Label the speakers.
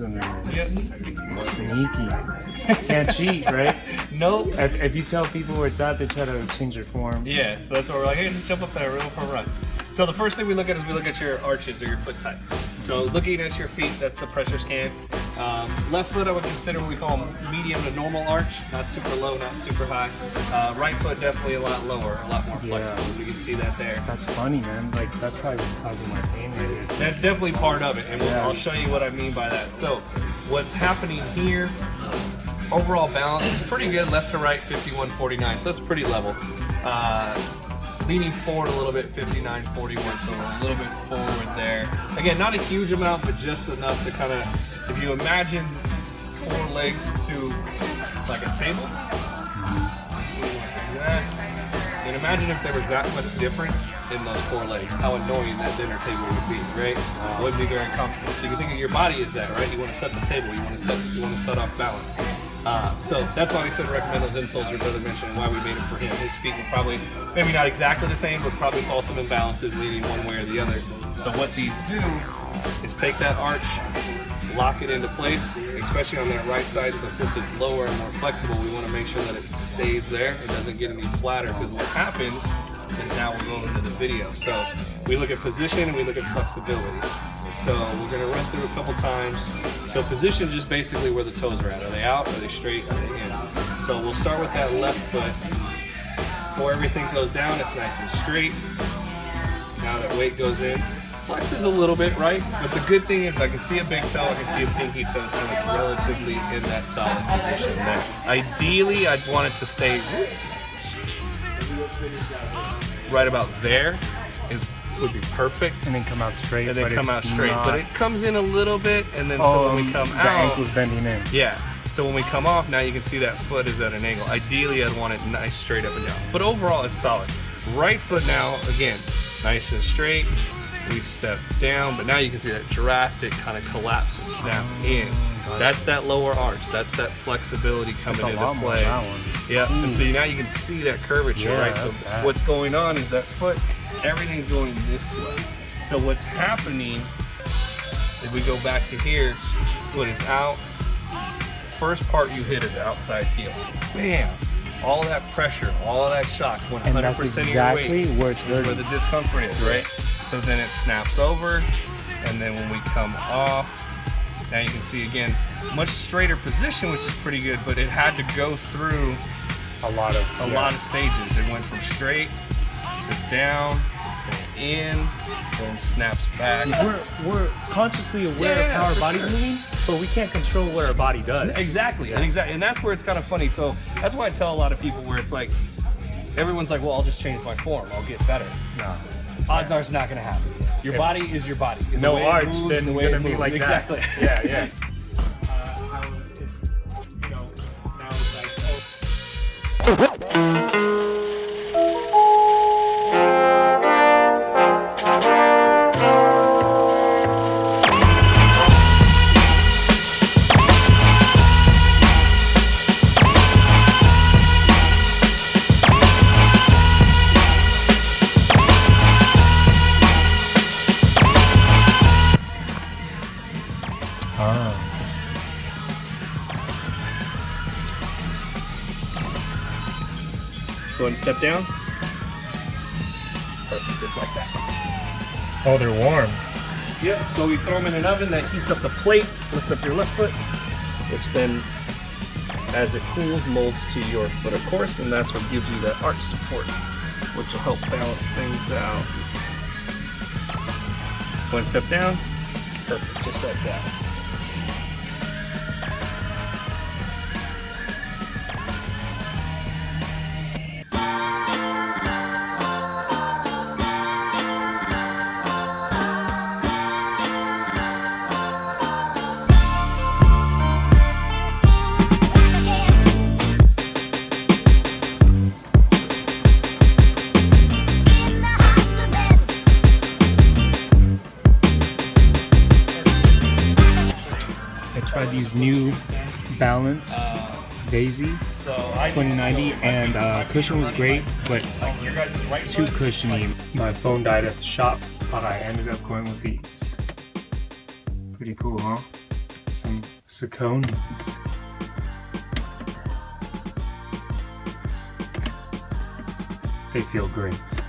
Speaker 1: in there.
Speaker 2: Yep.
Speaker 1: Sneaky. Can't cheat, right?
Speaker 2: Nope.
Speaker 1: If you tell people where it's at, they try to change their form.
Speaker 2: Yeah, so that's why we're like, hey, just jump up there, real for a run. So the first thing we look at is we look at your arches or your foot type. So looking at your feet, that's the pressure scan. Left foot I would consider what we call medium to normal arch, not super low, not super high. Right foot definitely a lot lower, a lot more flexible. You can see that there.
Speaker 1: That's funny, man. Like, that's probably what's causing my pain right here.
Speaker 2: That's definitely part of it, and I'll show you what I mean by that. So what's happening here, overall balance is pretty good, left to right, 51-49, so that's pretty level. Leaning forward a little bit, 59-41, so we're a little bit forward there. Again, not a huge amount, but just enough to kind of, if you imagine 4 legs to like a table, and imagine if there was that much difference in those 4 legs, how annoying that dinner table would be, right? It wouldn't be very comfortable. So you can think of your body as that, right? You want to set the table, you want to start off balance. So that's why we couldn't recommend those insoles your brother mentioned and why we made them for him. His feet were probably, maybe not exactly the same, but probably saw some imbalances leaning one way or the other. So what these do is take that arch, lock it into place, especially on that right side. So since it's lower and more flexible, we want to make sure that it stays there. It doesn't get any flatter, because what happens is now we'll go into the video. So we look at position and we look at flexibility. So we're going to run through a couple times. So position, just basically where the toes are at. Are they out? Are they straight? Are they in? So we'll start with that left foot. Before everything goes down, it's nice and straight. Now that weight goes in. Flexes a little bit, right? But the good thing is I can see a big toe, I can see a pinky toe, so it's relatively in that solid position there. Ideally, I'd want it to stay right about there. Would be perfect,
Speaker 1: And then come out straight.
Speaker 2: and then
Speaker 1: but
Speaker 2: come out
Speaker 1: it's
Speaker 2: straight.
Speaker 1: not-
Speaker 2: But it comes in a little bit, and then so when we come
Speaker 1: the
Speaker 2: out,
Speaker 1: ankle's bending in.
Speaker 2: yeah. So when we come off, now you can see that foot is at an angle. Ideally, I'd want it nice straight up and down. But overall, it's solid. Right foot now, again, nice and straight. We step down, but now you can see that drastic kind of collapse and snap in. That's that lower arch. That's that flexibility coming
Speaker 1: That's a
Speaker 2: into
Speaker 1: lot more
Speaker 2: play.
Speaker 1: that one.
Speaker 2: Yeah, and so now you can see that curvature,
Speaker 1: Yeah,
Speaker 2: right? So
Speaker 1: that's bad.
Speaker 2: what's going on is that foot, everything's going this way. So what's happening, if we go back to here, foot is out. First part you hit is outside heel. Bam! All that pressure, all of that shock, 100%
Speaker 1: And that's exactly
Speaker 2: of your weight
Speaker 1: where it's
Speaker 2: is where
Speaker 1: hurting.
Speaker 2: the discomfort is, right? So then it snaps over, and then when we come off, now you can see again, much straighter position, which is pretty good, but it had to go through
Speaker 1: A lot of
Speaker 2: stages. It went from straight to down to in, then snaps back.
Speaker 3: We're consciously aware
Speaker 2: Yeah,
Speaker 3: of how our
Speaker 2: for
Speaker 3: body's
Speaker 2: sure.
Speaker 3: moving, but we can't control what our body does.
Speaker 2: Exactly, and that's where it's kind of funny. So that's why I tell a lot of people where it's like, everyone's like, well, I'll just change my form, I'll get better.
Speaker 1: No.
Speaker 2: Odds are it's not going to happen. Your body is your body. And the
Speaker 1: No
Speaker 2: way it
Speaker 1: arch,
Speaker 2: moves,
Speaker 1: then
Speaker 2: the way
Speaker 1: gonna
Speaker 2: it
Speaker 1: be
Speaker 2: moves.
Speaker 1: like that.
Speaker 2: Exactly.
Speaker 1: Yeah, yeah.
Speaker 2: Go ahead and step down. Perfect, just like that.
Speaker 1: Oh, they're warm.
Speaker 2: Yep, so we throw them in an oven that heats up the plate, lift up your left foot, which then, as it cools, molds to your foot, of course, and that's what gives you that arch support, which will help balance things out. One step down, perfect, just like that.
Speaker 1: I tried these new Balance Daisy
Speaker 2: So I
Speaker 1: 2090, and cushion was great, but
Speaker 2: your guys' right
Speaker 1: too
Speaker 2: foot.
Speaker 1: cushiony. My phone died at the shop, but I ended up going with these. Pretty cool, huh? Some Saucony's. They feel great.